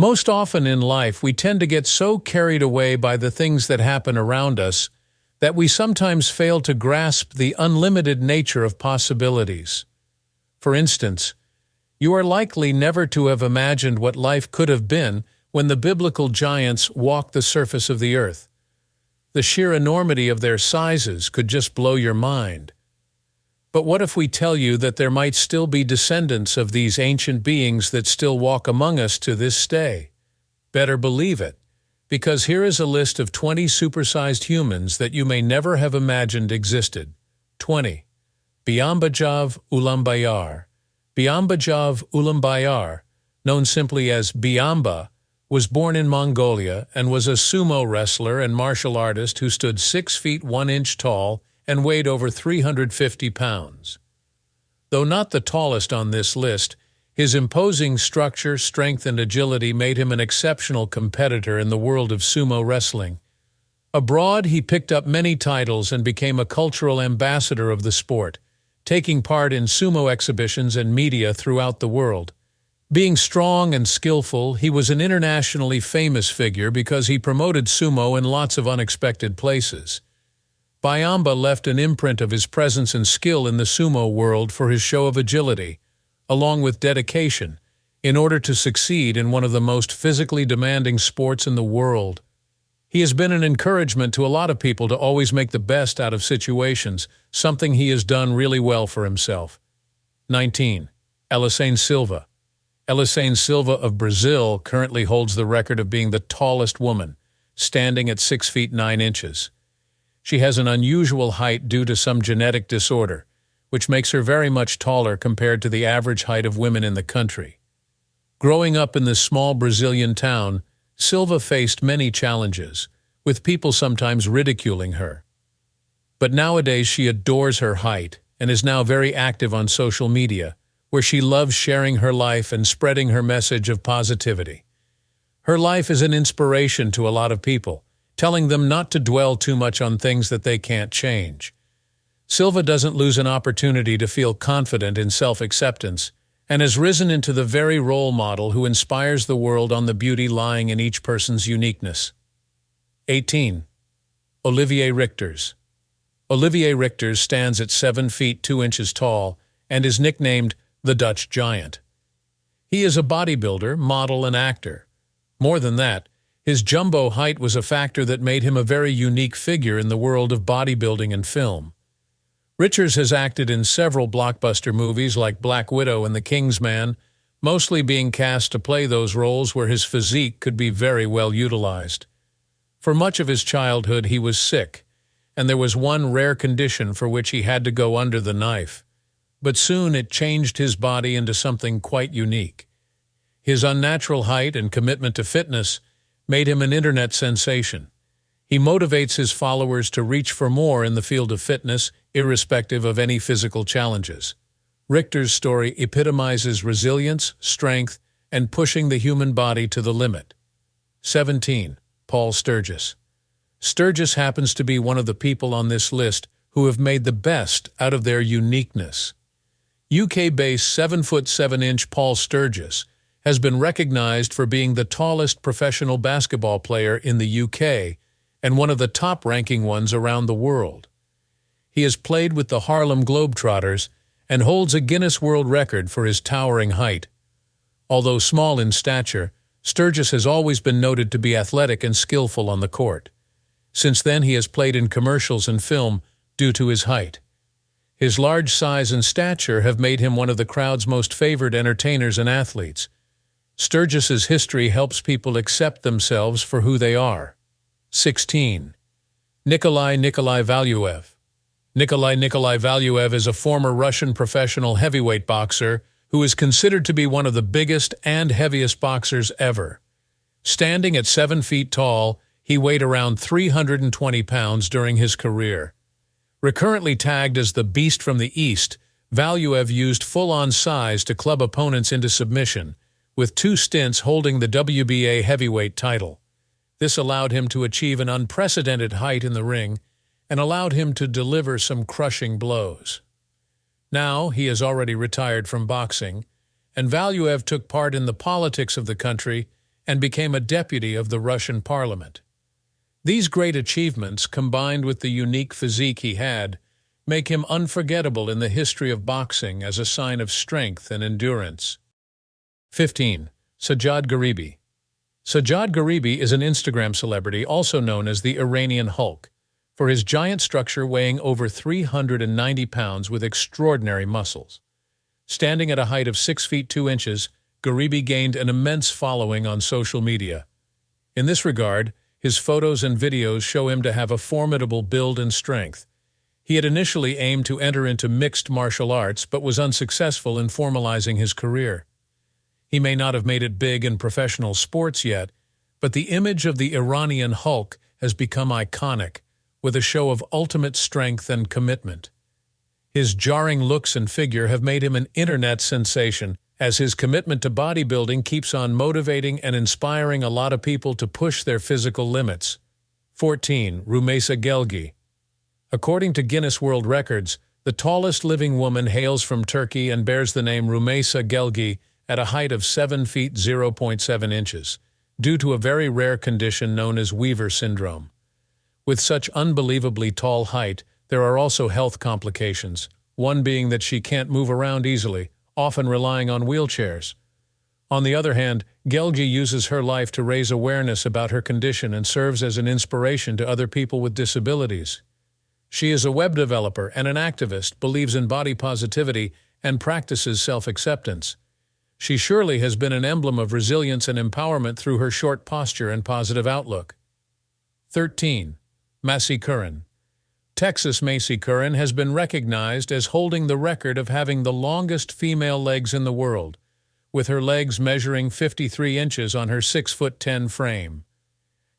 Most often in life, we tend to get so carried away by the things that happen around us that we sometimes fail to grasp the unlimited nature of possibilities. For instance, you are likely never to have imagined what life could have been when the biblical giants walked the surface of the earth. The sheer enormity of their sizes could just blow your mind. But what if we tell you that there might still be descendants of these ancient beings that still walk among us to this day? Better believe it, because here is a list of 20 supersized humans that you may never have imagined existed. 20. Bamba Jaav Ulambayar. Bamba Jaav Ulambayar, known simply as Bamba, was born in Mongolia and was a sumo wrestler and martial artist who stood 6 feet 1 inch tall and weighed over 350 pounds. Though not the tallest on this list, his imposing structure, strength, and agility made him an exceptional competitor in the world of sumo wrestling. Abroad, he picked up many titles and became a cultural ambassador of the sport, taking part in sumo exhibitions and media throughout the world. Being strong and skillful, he was an internationally famous figure because he promoted sumo in lots of unexpected places. Bamba left an imprint of his presence and skill in the sumo world for his show of agility, along with dedication, in order to succeed in one of the most physically demanding sports in the world. He has been an encouragement to a lot of people to always make the best out of situations, something he has done really well for himself. 19. Elis Silva. Elis Silva of Brazil currently holds the record of being the tallest woman, standing at 6 feet 9 inches. She has an unusual height due to some genetic disorder, which makes her very much taller compared to the average height of women in the country. Growing up in this small Brazilian town, Silva faced many challenges, with people sometimes ridiculing her. But nowadays she adores her height and is now very active on social media, where she loves sharing her life and spreading her message of positivity. Her life is an inspiration to a lot of people, telling them not to dwell too much on things that they can't change. Silva doesn't lose an opportunity to feel confident in self-acceptance and has risen into the very role model who inspires the world on the beauty lying in each person's uniqueness. 18. Olivier Richter. Olivier Richter stands at 7 feet 2 inches tall and is nicknamed the Dutch Giant. He is a bodybuilder, model, and actor. More than that, his jumbo height was a factor that made him a very unique figure in the world of bodybuilding and film. Richter has acted in several blockbuster movies like Black Widow and The King's Man, mostly being cast to play those roles where his physique could be very well utilized. For much of his childhood he was sick, and there was one rare condition for which he had to go under the knife. But soon it changed his body into something quite unique. His unnatural height and commitment to fitness made him an internet sensation. He motivates his followers to reach for more in the field of fitness, irrespective of any physical challenges. Richter's story epitomizes resilience, strength, and pushing the human body to the limit. 17. Paul Sturgis. Sturgis happens to be one of the people on this list who have made the best out of their uniqueness. UK-based 7'7" Paul Sturgis has been recognized for being the tallest professional basketball player in the UK and one of the top-ranking ones around the world. He has played with the Harlem Globetrotters and holds a Guinness World Record for his towering height. Although small in stature, Sturgis has always been noted to be athletic and skillful on the court. Since then, he has played in commercials and film due to his height. His large size and stature have made him one of the crowd's most favored entertainers and athletes. Sturgis's history helps people accept themselves for who they are. 16. Nikolai Valuev. Nikolai Valuev is a former Russian professional heavyweight boxer who is considered to be one of the biggest and heaviest boxers ever. Standing at 7 feet tall, he weighed around 320 pounds during his career. Recurrently tagged as the Beast from the East, Valuev used full-on size to club opponents into submission, with 2 stints holding the WBA heavyweight title. This allowed him to achieve an unprecedented height in the ring and allowed him to deliver some crushing blows. Now he has already retired from boxing, and Valuev took part in the politics of the country and became a deputy of the Russian parliament. These great achievements, combined with the unique physique he had, make him unforgettable in the history of boxing as a sign of strength and endurance. 15. Sajad Garibi. Sajad Garibi is an Instagram celebrity also known as the Iranian Hulk, for his giant structure weighing over 390 pounds with extraordinary muscles. Standing at a height of 6 feet 2 inches, Garibi gained an immense following on social media. In this regard, his photos and videos show him to have a formidable build and strength. He had initially aimed to enter into mixed martial arts but was unsuccessful in formalizing his career. He may not have made it big in professional sports yet, but the image of the Iranian Hulk has become iconic, with a show of ultimate strength and commitment. His jarring looks and figure have made him an internet sensation, as his commitment to bodybuilding keeps on motivating and inspiring a lot of people to push their physical limits. 14. Rumeysa Gelgi. According to Guinness World Records, the tallest living woman hails from Turkey and bears the name Rumeysa Gelgi at a height of 7 feet 0.7 inches, due to a very rare condition known as Weaver syndrome. With such unbelievably tall height, there are also health complications, one being that she can't move around easily, often relying on wheelchairs. On the other hand, Gelgi uses her life to raise awareness about her condition and serves as an inspiration to other people with disabilities. She is a web developer and an activist, believes in body positivity, and practices self-acceptance. She surely has been an emblem of resilience and empowerment through her short posture and positive outlook. 13. Macy Curran. Texas Macy Curran has been recognized as holding the record of having the longest female legs in the world, with her legs measuring 53 inches on her 6'10" frame.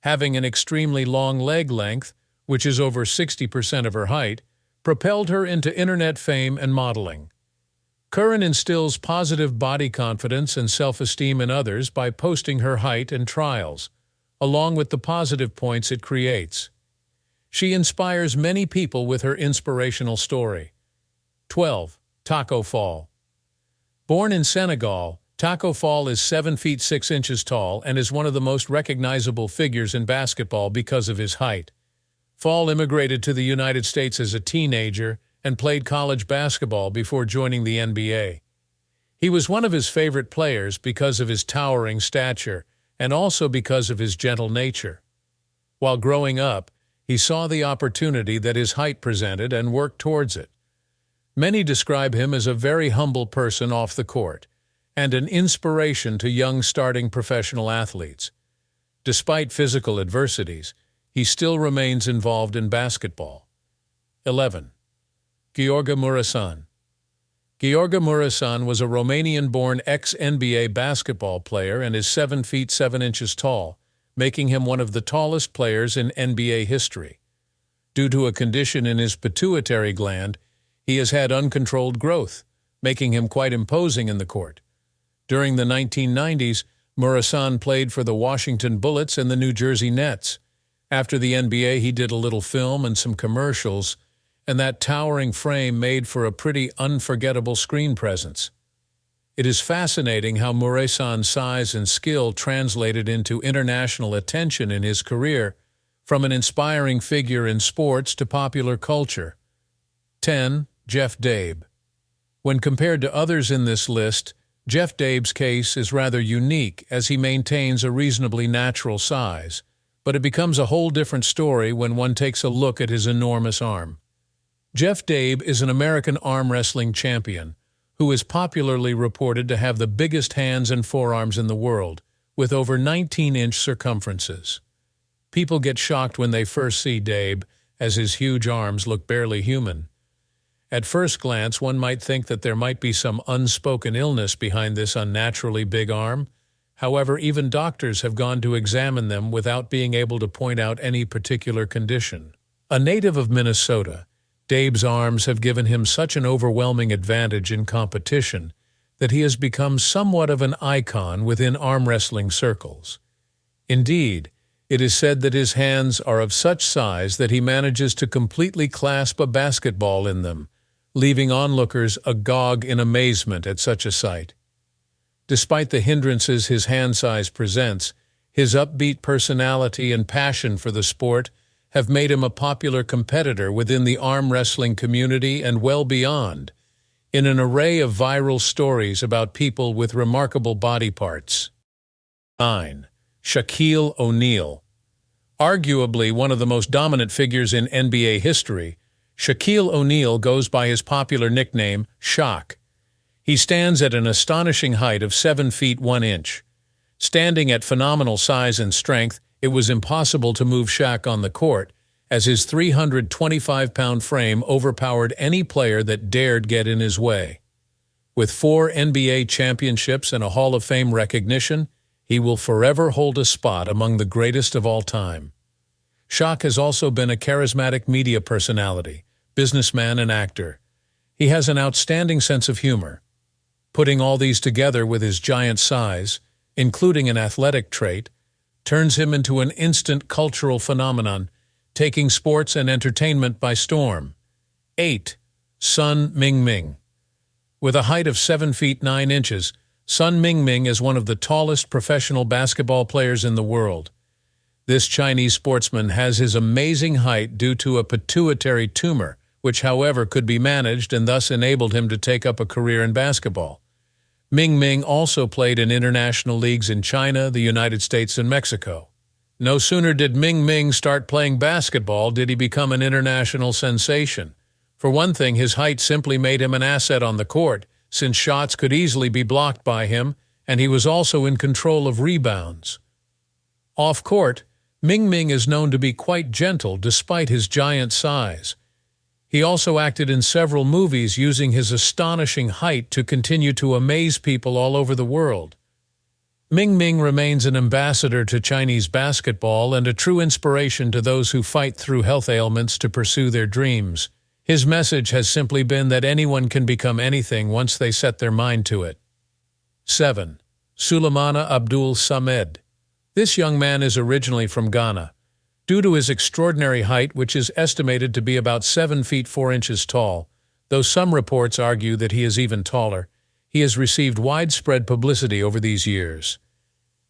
Having an extremely long leg length, which is over 60% of her height, propelled her into internet fame and modeling. Curran instills positive body confidence and self-esteem in others by posting her height and trials, along with the positive points it creates. She inspires many people with her inspirational story. 12. Taco Fall. Born in Senegal, Taco Fall is 7 feet 6 inches tall and is one of the most recognizable figures in basketball because of his height. Fall immigrated to the United States as a teenager and played college basketball before joining the NBA. He was one of his favorite players because of his towering stature and also because of his gentle nature. While growing up, he saw the opportunity that his height presented and worked towards it. Many describe him as a very humble person off the court and an inspiration to young starting professional athletes. Despite physical adversities, he still remains involved in basketball. 11. Gheorghe Muresan. Gheorghe Muresan was a Romanian-born ex-NBA basketball player and is 7 feet 7 inches tall, making him one of the tallest players in NBA history. Due to a condition in his pituitary gland, he has had uncontrolled growth, making him quite imposing in the court. During the 1990s, Muresan played for the Washington Bullets and the New Jersey Nets. After the NBA, he did a little film and some commercials, and that towering frame made for a pretty unforgettable screen presence. It is fascinating how Muresan's size and skill translated into international attention in his career, from an inspiring figure in sports to popular culture. 10. Jeff Dabe. When compared to others in this list, Jeff Dabe's case is rather unique as he maintains a reasonably natural size, but it becomes a whole different story when one takes a look at his enormous arm. Jeff Dabe is an American arm wrestling champion who is popularly reported to have the biggest hands and forearms in the world, with over 19-inch circumferences. People get shocked when they first see Dabe, as his huge arms look barely human. At first glance, one might think that there might be some unspoken illness behind this unnaturally big arm. However, even doctors have gone to examine them without being able to point out any particular condition. A native of Minnesota, Dabe's arms have given him such an overwhelming advantage in competition that he has become somewhat of an icon within arm wrestling circles. Indeed, it is said that his hands are of such size that he manages to completely clasp a basketball in them, leaving onlookers agog in amazement at such a sight. Despite the hindrances his hand size presents, his upbeat personality and passion for the sport have made him a popular competitor within the arm wrestling community and well beyond, in an array of viral stories about people with remarkable body parts. 9. Shaquille ONeal. Arguably one of the most dominant figures in NBA history, Shaquille ONeal goes by his popular nickname, Shaq. He stands at an astonishing height of 7 feet 1 inch. Standing at phenomenal size and strength, it was impossible to move Shaq on the court, as his 325-pound frame overpowered any player that dared get in his way. With 4 NBA championships and a Hall of Fame recognition, he will forever hold a spot among the greatest of all time. Shaq has also been a charismatic media personality, businessman and actor. He has an outstanding sense of humor. Putting all these together with his giant size, including an athletic trait, turns him into an instant cultural phenomenon, taking sports and entertainment by storm. 8. Sun Mingming. With a height of 7 feet 9 inches, Sun Mingming is one of the tallest professional basketball players in the world. This Chinese sportsman has his amazing height due to a pituitary tumor, which however could be managed and thus enabled him to take up a career in basketball. Mingming also played in international leagues in China, the United States, and Mexico. No sooner did Mingming start playing basketball did he become an international sensation. For one thing, his height simply made him an asset on the court, since shots could easily be blocked by him, and he was also in control of rebounds. Off-court, Mingming is known to be quite gentle despite his giant size. He also acted in several movies using his astonishing height to continue to amaze people all over the world. Mingming remains an ambassador to Chinese basketball and a true inspiration to those who fight through health ailments to pursue their dreams. His message has simply been that anyone can become anything once they set their mind to it. 7. Sulana Abdul Samed. This young man is originally from Ghana. Due to his extraordinary height, which is estimated to be about 7 feet 4 inches tall, though some reports argue that he is even taller, he has received widespread publicity over these years.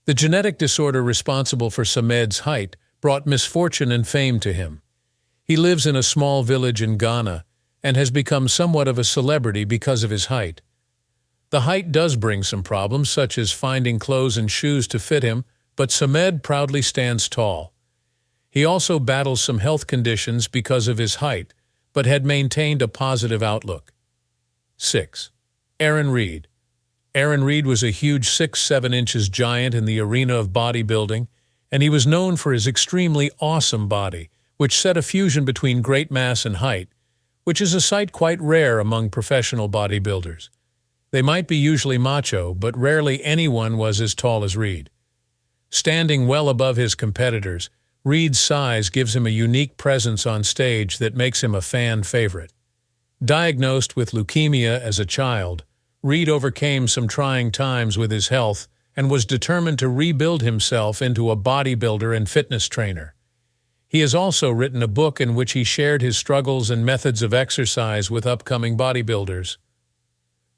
The genetic disorder responsible for Samed's height brought misfortune and fame to him. He lives in a small village in Ghana and has become somewhat of a celebrity because of his height. The height does bring some problems, such as finding clothes and shoes to fit him, but Samed proudly stands tall. He also battles some health conditions because of his height, but had maintained a positive outlook. 6. Aaron Reed. Aaron Reed was a huge 6'7" giant in the arena of bodybuilding, and he was known for his extremely awesome body, which set a fusion between great mass and height, which is a sight quite rare among professional bodybuilders. They might be usually macho, but rarely anyone was as tall as Reed. Standing well above his competitors, Reed's size gives him a unique presence on stage that makes him a fan favorite. Diagnosed with leukemia as a child, Reed overcame some trying times with his health and was determined to rebuild himself into a bodybuilder and fitness trainer. He has also written a book in which he shared his struggles and methods of exercise with upcoming bodybuilders.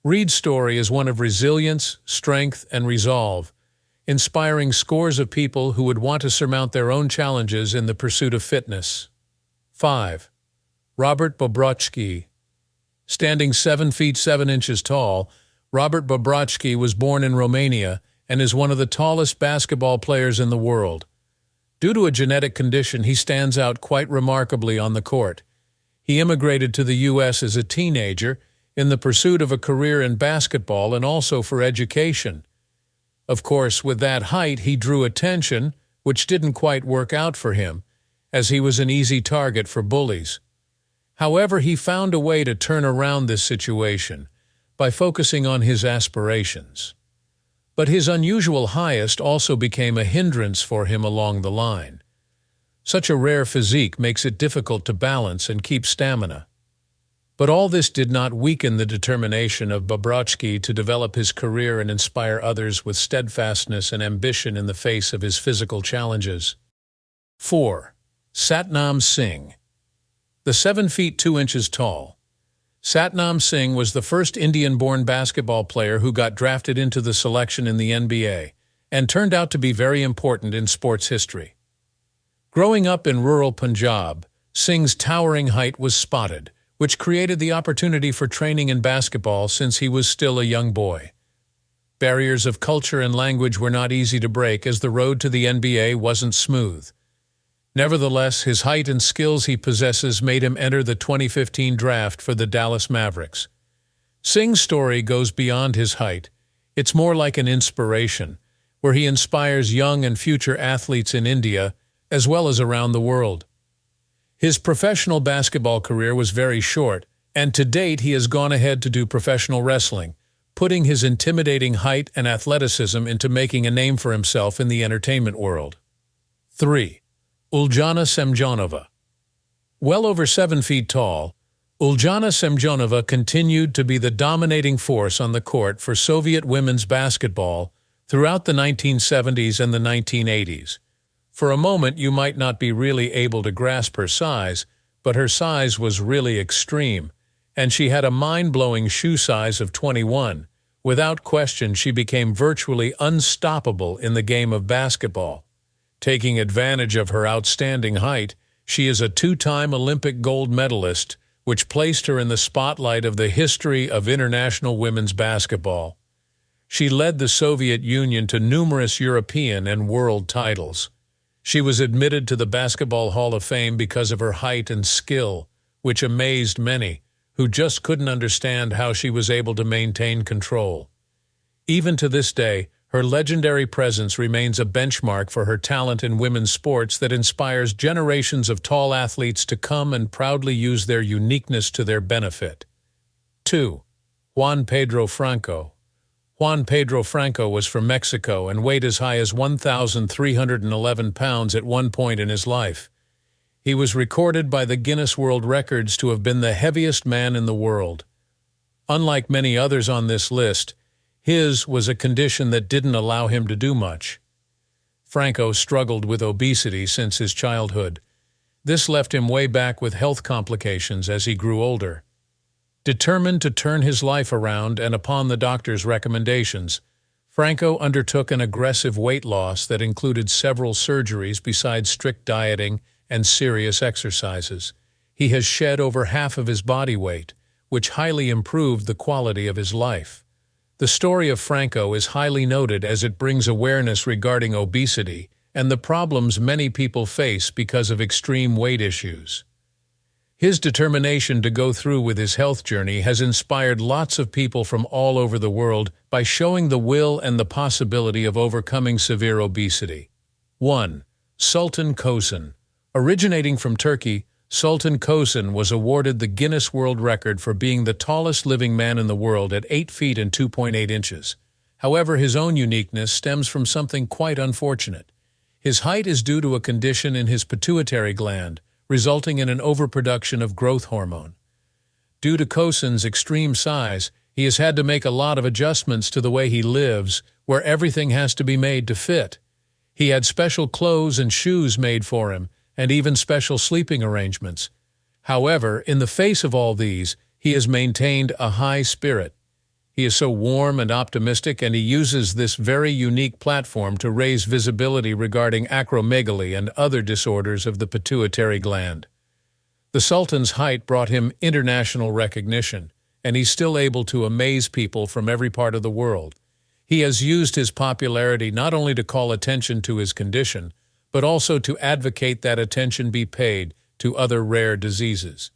Reed's story is one of resilience, strength, and resolve, inspiring scores of people who would want to surmount their own challenges in the pursuit of fitness. 5. Robert Bobrovsky. Standing 7 feet 7 inches tall, Robert Bobrovsky was born in Romania and is one of the tallest basketball players in the world. Due to a genetic condition, he stands out quite remarkably on the court. He immigrated to the U.S. as a teenager in the pursuit of a career in basketball and also for education. Of course, with that height, he drew attention, which didn't quite work out for him, as he was an easy target for bullies. However, he found a way to turn around this situation by focusing on his aspirations. But his unusual height also became a hindrance for him along the line. Such a rare physique makes it difficult to balance and keep stamina. But all this did not weaken the determination of Bobrovsky to develop his career and inspire others with steadfastness and ambition in the face of his physical challenges. 4. Satnam Singh. The 7 feet 2 inches tall. Satnam Singh was the first Indian-born basketball player who got drafted into the selection in the NBA, and turned out to be very important in sports history. Growing up in rural Punjab, Singh's towering height was spotted, which created the opportunity for training in basketball since he was still a young boy. Barriers of culture and language were not easy to break, as the road to the NBA wasn't smooth. Nevertheless, his height and skills he possesses made him enter the 2015 draft for the Dallas Mavericks. Singh's story goes beyond his height. It's more like an inspiration, where he inspires young and future athletes in India, as well as around the world. His professional basketball career was very short, and to date he has gone ahead to do professional wrestling, putting his intimidating height and athleticism into making a name for himself in the entertainment world. 3. Uljana Semjonova. Well over 7 feet tall, Uljana Semjonova continued to be the dominating force on the court for Soviet women's basketball throughout the 1970s and the 1980s. For a moment, you might not be really able to grasp her size, but her size was really extreme, and she had a mind-blowing shoe size of 21. Without question, she became virtually unstoppable in the game of basketball. Taking advantage of her outstanding height, she is a 2-time Olympic gold medalist, which placed her in the spotlight of the history of international women's basketball. She led the Soviet Union to numerous European and world titles. She was admitted to the Basketball Hall of Fame because of her height and skill, which amazed many, who just couldn't understand how she was able to maintain control. Even to this day, her legendary presence remains a benchmark for her talent in women's sports that inspires generations of tall athletes to come and proudly use their uniqueness to their benefit. 2. Juan Pedro Franco. Juan Pedro Franco was from Mexico and weighed as high as 1,311 pounds at one point in his life. He was recorded by the Guinness World Records to have been the heaviest man in the world. Unlike many others on this list, his was a condition that didn't allow him to do much. Franco struggled with obesity since his childhood. This left him way back with health complications as he grew older. Determined to turn his life around and upon the doctor's recommendations, Franco undertook an aggressive weight loss that included several surgeries besides strict dieting and serious exercises. He has shed over half of his body weight, which highly improved the quality of his life. The story of Franco is highly noted as it brings awareness regarding obesity and the problems many people face because of extreme weight issues. His determination to go through with his health journey has inspired lots of people from all over the world by showing the will and the possibility of overcoming severe obesity. 1. Sultan Kosen. Originating from Turkey, Sultan Kosen was awarded the Guinness World Record for being the tallest living man in the world at 8 feet and 2.8 inches. However, his own uniqueness stems from something quite unfortunate. His height is due to a condition in his pituitary gland, resulting in an overproduction of growth hormone. Due to Kosen's extreme size, he has had to make a lot of adjustments to the way he lives, where everything has to be made to fit. He had special clothes and shoes made for him, and even special sleeping arrangements. However, in the face of all these, he has maintained a high spirit. He is so warm and optimistic, and he uses this very unique platform to raise visibility regarding acromegaly and other disorders of the pituitary gland. The Sultan's height brought him international recognition, and he's still able to amaze people from every part of the world. He has used his popularity not only to call attention to his condition, but also to advocate that attention be paid to other rare diseases.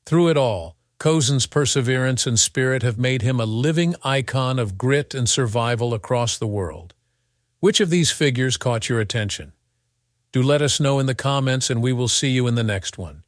Through it all, Kosen's perseverance and spirit have made him a living icon of grit and survival across the world. Which of these figures caught your attention? Do let us know in the comments, and we will see you in the next one.